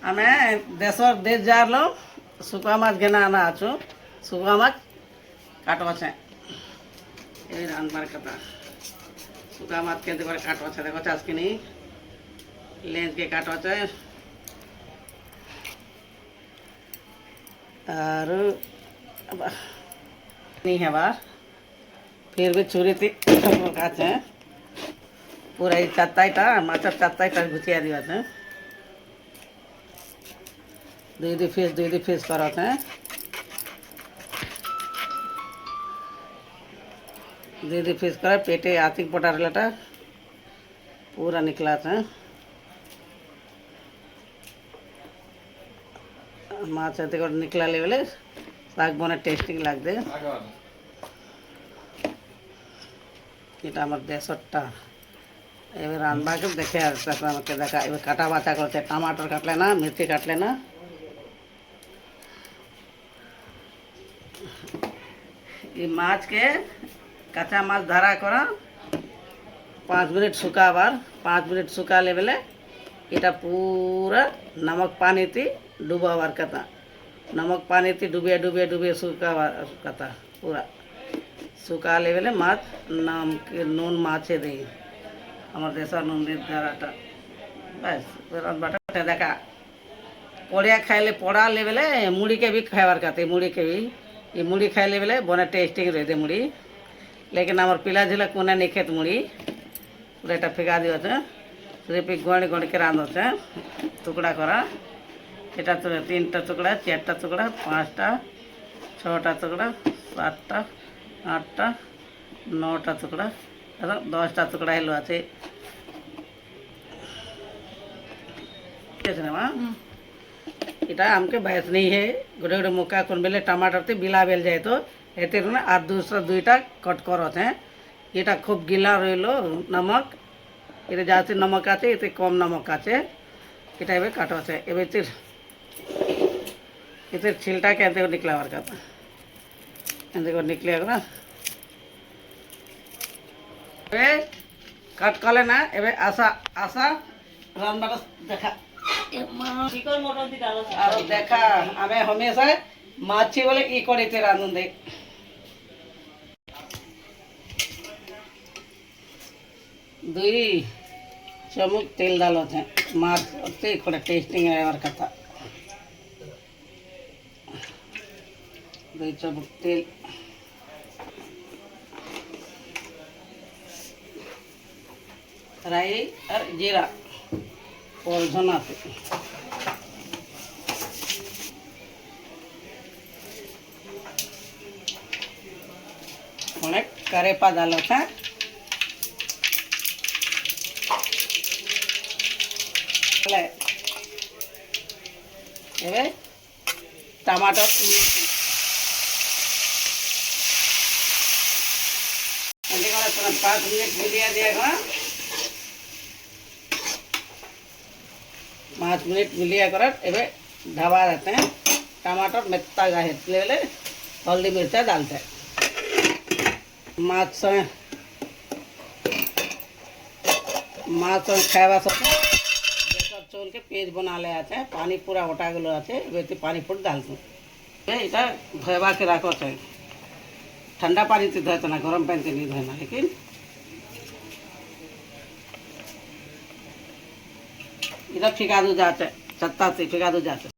आमे देशर देश जारलो सुका माछ घेना आना आछो सुका माछ काटवा छे এই রান্নার কথা सुका माछ केंद्र করে কাটवा छे देखो चासकिनी लेंस के काटवा छे और नहीं है बार फिर भी छुरी थी काटे पूरा ये चात्ताईटा माछर चात्ताईटा गुछिया दिया थे दुई दी फिश करा थे दुई फिश करा पेटे आतिक पटा रेलाटा पूरा निकला था माछ एते कर निकला लेवले শাক বনে টেস্টিং লাগবে এটা আমার দেশরটা এবার রান্নাকে দেখে আসতে আমাকে দেখা এবার কাটা বাছা করছে টমাटर কাটলে না মির্চি কাটলে না এই মাছকে কাঁচা মাছ ধারা করা 5 মিনিট শুকাবার 5 মিনিট শুকালে বেলে এটা পুরা নমক পানিতে ডুবাবার কথা नमक पानी थी डूबे डूबे डूबे सूखा कथा पूरा सूखा लेवले माछ नाम के नून माछे दे हमारे देशर नून दे धाराटा बस बाटा देखा पड़िया खाइले पड़ा लेवले मुड़ी के भी खाइबार कहते मुड़ी के भी ये मुड़ी खाई लेवले बने टेस्टिंग रहे थे मुड़ी लेकिन हमारे पिला झिला कोने नहीं खेत मुड़ी पूरा এটা फेंका दिया सिर्फ गड़ गड़ के रांध टुकड़ा करा এটা তো 3টা টুকরা 4টা টুকরা 5টা 6টা টুকরা 7টা 8টা 9টা টুকরা और 10টা টুকরা হলো আছে कैसे ना এটা আমকে বাইস नहीं है गोटे गोटे मुक्का कोन बेले टमाटर ते बिला बेल जाए तो एते ना আর दूसरा दुईटा कट करत है এটা खूब গিলা রইলো नमक এটা যাতে नमक আছে এতে কম नमक আছে এটা এবে কাটা আছে এবে इधर छिलटा के अंदर निकला वार का अंदर को निकले ना ए कट कले ना एबे आशा आशा रान्ना देखा चिकन मटन दी डालो और देखा हमें हमेशा माछी बोले ई करेते रांधुन दे दुई चमुक तेल डालो थे माछ ते थोड़ा टेस्टिंग है वार का दुई चमुक तेल राई और जीरा और धना अनेक करेपा डालो था टमाटर 5 मिनट मिलिया दिया 5 मिनट मिलिया कर एबे ढाबा रहते हैं टमाटर मेत्ता गाहे ले हल्दी मिर्चा डालते हैं माछ खावा सब चोल के पेज बना ले आते हैं पानी पूरा ओटा गलो आते वेती पानी फुट डालते हैं इटा धोवा के रखो चाहिए ठंडा पानी से धोते ना गरम पानी से नहीं धोना लेकिन इधर फिका दो जाते छत्ता से फिका दो जाते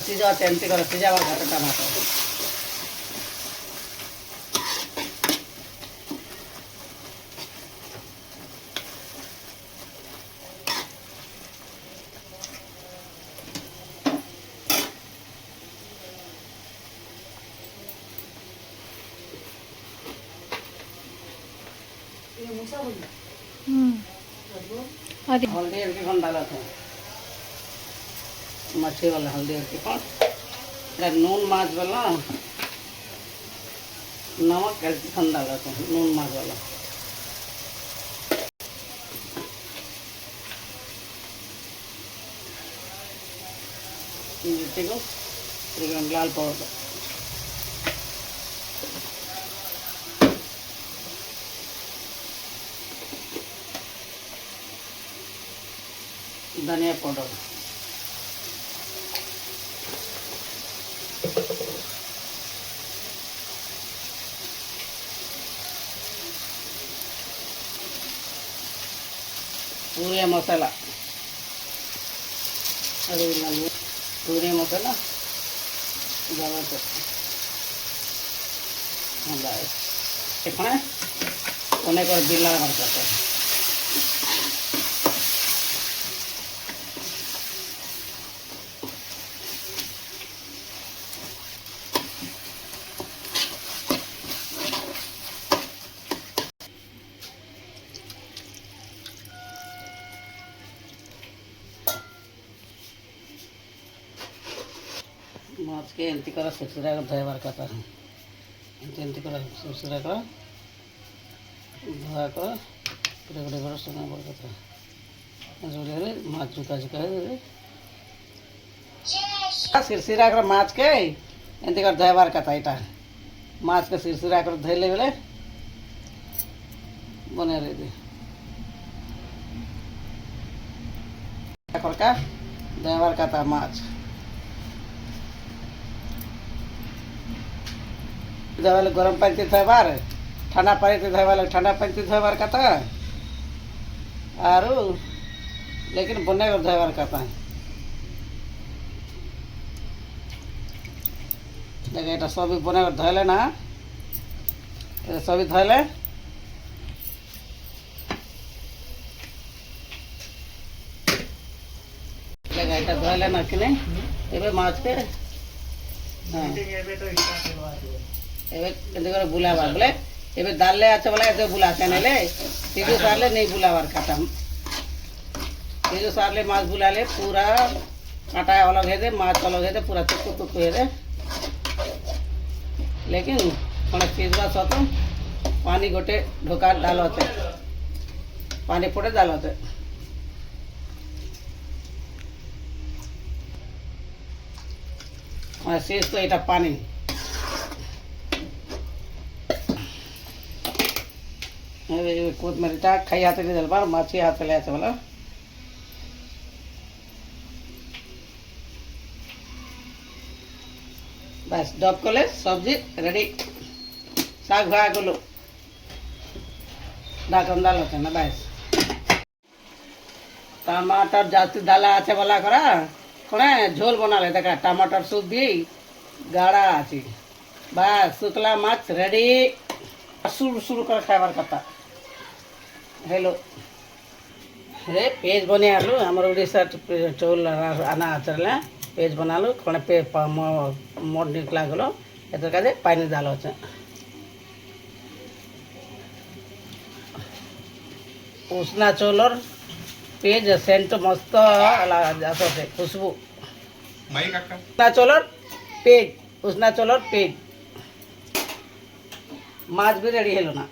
सीजाते एमती कर सीजावा घाटे टमाटर हल्दी हल्की कौन डाला था मछली वाला हल्दी हल्की कौन नून माछ वाला नमक हल्की कौन डाला था नून माछ वाला देखो लाल पाउडर ধনিয়া পাউডার, पूरे मसाला, अरे पूरे मसाला এখানে অনেক বিল লাগানোর কথা। মাছকে এমতি করে সুরসুরা করে ধোয়াবার কথা, এমতি করে সুরসুরা করে ধোয়া করে গুঁড়ে গুঁড়ে করে শোনাবার কথা। জড়িয়ে হলে মাছ ঝুঁকা ঝুঁকা হয়ে যাবে। সিরসিরা করে মাছকে এমতি করে ধোয়াবার কথা। এটা মাছকে সিরসিরা করে ধুইলে বলে বনে রেখে ধোয়াবার কথা মাছ। ধোয়ালে গরম পানিতে ধোয়াবার, ঠান্ডা পানিতে ধোয়ালে ঠান্ডা পানিতে ধোয়াবার কথা। আর लेकिन बने धोबार कथा देख ये सभी बने धोले ना, सभी धोले এটা ধোলে না কিনে এবার মাছকে এবার এতে করে বুলাবার বলে এবার ডাললে আছে বলে এতে বুলাতে নেলে তিজু সারলে নেই বুলাবার কাটা। তিজু सारले माछ बुलाले पूरा काटा अलग है दे, माछ अलग है दे, पूरा चुक्कू टुक्कू है दे। लेकिन थोड़ा चीजवा सतो पानी गोटे ढोका डालते, पानी फोटे डालते। शेष तो এটা पानी कोथमिरटा खाई हाथे দিয়ে দিলবার, মাছি হাতে লে আছে বলো। बस डब करले सब्जी रेडी, शाक भाजा गलो ढाकन डालते ना। बस टमाटर जास्ती डाला আছে বলা করা কোনে ঝোল বানালে দেখা टमाटर सूप दी गाढ़ा আছে। बस शुक्ला माछ रेडी, शुरू शुरू कर खाবার কথা। हेलो रे पेज बने आलू हमर उड़ीसा चौल आना आचरले पेज बनालू कोने पे मोड़ निकला गलो एतर काजे पानी डालो আছে। उष्णा चौलर पेज सेंट मस्त जाते खुशबू। उष्णा चौलर पेज, उष्णा चौलर पेज माछ भी रेडी हेलो ना।